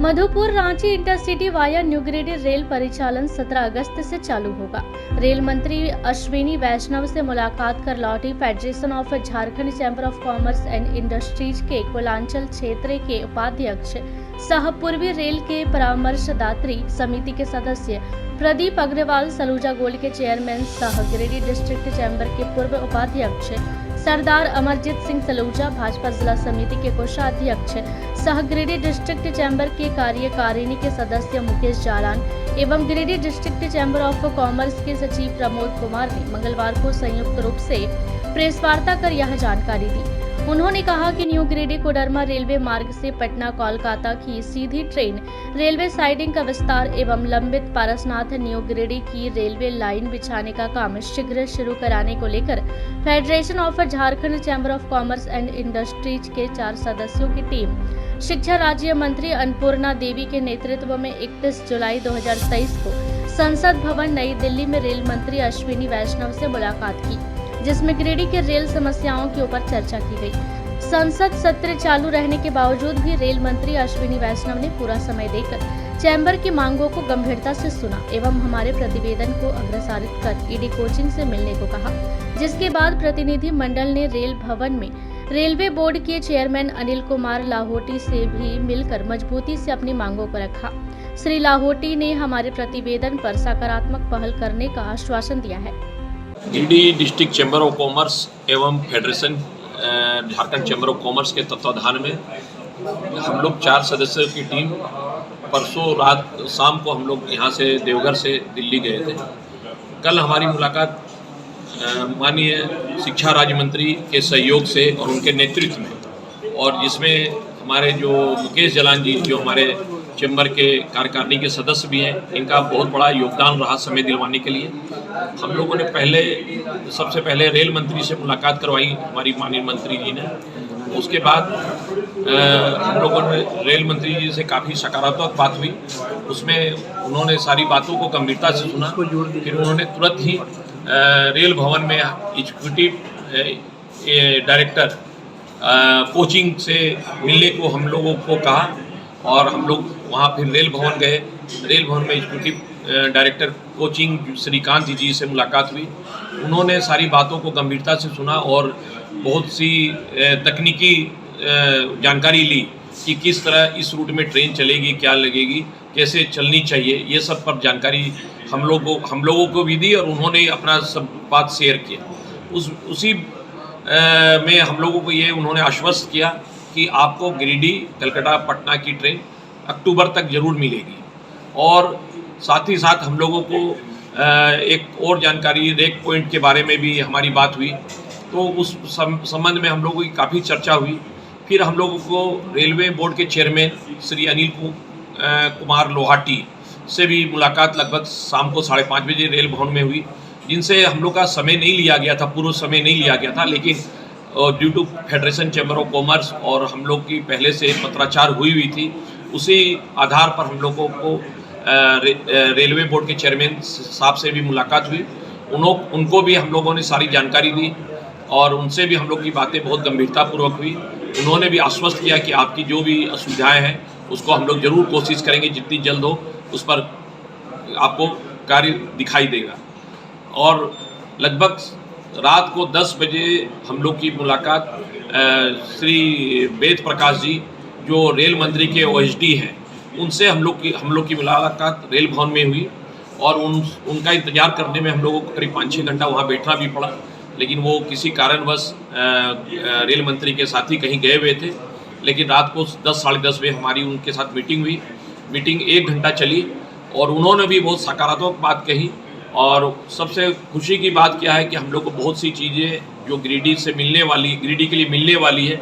Madhupur Ranchi intercity via new Giridih rail परिचालन 17 अगस्त से चालू होगा। रेल मंत्री अश्विनी वैष्णव से मुलाकात कर लौटी federation of Jharkhand chamber of commerce and industries के कोलांचल क्षेत्र के उपाध्यक्ष सह पूर्वी रेल के परामर्शदात्री समिति के सदस्य प्रदीप अग्रवाल, सलूजा गोल्ड के चेयरमैन सह गिरिडीह डिस्ट्रिक्ट चैम्बर के पूर्व उपाध्यक्ष सरदार अमरजीत सिंह सलूजा, भाजपा जिला समिति के कोषाध्यक्ष सह गिरिडीह डिस्ट्रिक्ट चैम्बर के कार्यकारिणी के सदस्य मुकेश जालान एवं Giridih district chamber of commerce के सचिव प्रमोद कुमार ने मंगलवार को संयुक्त रूप से प्रेस वार्ता कर यह जानकारी दी। उन्होंने कहा कि न्यू गिरिडीह कोडरमा रेलवे मार्ग से पटना कोलकाता की सीधी ट्रेन, रेलवे साइडिंग का विस्तार एवं लंबित पारसनाथ न्यू गिरिडीह की रेलवे लाइन बिछाने का काम शीघ्र शुरू कराने को लेकर federation of Jharkhand chamber of commerce and industries के 4 सदस्यों की टीम शिक्षा राज्य मंत्री अन्नपूर्णा देवी के नेतृत्व में 31 जुलाई 2023 को संसद भवन नई दिल्ली में रेल मंत्री अश्विनी वैष्णव से मुलाकात की, जिसमें गिरिडीह के रेल समस्याओं के ऊपर चर्चा की गई। संसद सत्र चालू रहने के बावजूद भी रेल मंत्री अश्विनी वैष्णव ने पूरा समय देकर चैम्बर की मांगों को गंभीरता से सुना एवं हमारे प्रतिवेदन को अग्रसारित कर ईडी कोचिंग से मिलने को कहा, जिसके बाद प्रतिनिधि मंडल ने रेल भवन में रेलवे बोर्ड के चेयरमैन अनिल कुमार लाहोटी से भी मिलकर मजबूती से अपनी मांगों को रखा। श्री लाहोटी ने हमारे प्रतिवेदन पर सकारात्मक पहल करने का आश्वासन दिया है। Giridih district chamber of commerce एवं federation Jharkhand chamber of commerce के तत्वाधान में हम लोग 4 सदस्यों की टीम परसों रात शाम को हम लोग यहाँ से देवघर से दिल्ली गए थे। कल हमारी मुलाकात माननीय शिक्षा राज्य मंत्री के सहयोग से और उनके नेतृत्व में, और जिसमें हमारे जो मुकेश जालान जी जो हमारे चैम्बर के कार्यकारिणी के सदस्य भी हैं, इनका बहुत बड़ा योगदान रहा समय दिलवाने के लिए। हम लोगों ने सबसे पहले रेल मंत्री से मुलाकात करवाई हमारी माननीय मंत्री जी ने। उसके बाद हम लोगों ने रेल मंत्री जी से काफ़ी सकारात्मक बात हुई, उसमें उन्होंने सारी बातों को गंभीरता से सुना। फिर उन्होंने तुरंत ही रेल भवन में एग्जीक्यूटिव डायरेक्टर कोचिंग से मिलने को हम लोगों को कहा और हम लोग वहाँ फिर रेल भवन गए। रेल भवन में एग्जीक्यूटिव डायरेक्टर कोचिंग श्रीकांत जी से मुलाकात हुई। उन्होंने सारी बातों को गंभीरता से सुना और बहुत सी तकनीकी जानकारी ली कि किस तरह इस रूट में ट्रेन चलेगी, क्या लगेगी, कैसे चलनी चाहिए, ये सब पर जानकारी हम लोगों को भी दी और उन्होंने अपना सब बात शेयर किया। उसी में हम लोगों को ये उन्होंने आश्वस्त किया कि आपको गिरिडीह कलकत्ता पटना की ट्रेन अक्टूबर तक जरूर मिलेगी। और साथ ही साथ हम लोगों को एक और जानकारी रेक पॉइंट के बारे में भी हमारी बात हुई, तो उस संबंध में हम लोगों की काफ़ी चर्चा हुई। फिर हम लोगों को रेलवे बोर्ड के चेयरमैन श्री अनिल कुमार लोहाटी से भी मुलाकात लगभग शाम को 5:30 बजे रेल भवन में हुई, जिनसे हम लोग का समय नहीं लिया गया था, पूर्व समय नहीं लिया गया था, लेकिन due to federation chamber of commerce और हम लोग की पहले से पत्राचार हुई थी, उसी आधार पर हम लोगों को रेलवे बोर्ड के चेयरमैन साहब से भी मुलाकात हुई। उनको भी हम लोगों ने सारी जानकारी दी और उनसे भी हम लोग की बातें बहुत गंभीरतापूर्वक हुई। उन्होंने भी आश्वस्त किया कि आपकी जो भी असुविधाएं हैं उसको हम लोग ज़रूर कोशिश करेंगे, जितनी जल्द हो उस पर आपको कार्य दिखाई देगा। और लगभग रात को 10 बजे हम लोग की मुलाकात श्री वेद प्रकाश जी जो रेल मंत्री के OSD हैं, उनसे हम लोग की मुलाकात रेल भवन में हुई और उनका इंतज़ार करने में हम लोगों को करीब 5-6 घंटा वहाँ बैठना भी पड़ा, लेकिन वो किसी कारणवश रेल मंत्री के साथ ही कहीं गए हुए थे। लेकिन रात को 10-10:30 बजे हमारी उनके साथ मीटिंग हुई। मीटिंग 1 घंटा चली और उन्होंने भी बहुत सकारात्मक बात कही। और सबसे खुशी की बात क्या है कि हम लोग को बहुत सी चीज़ें जो गिरिडीह के लिए मिलने वाली है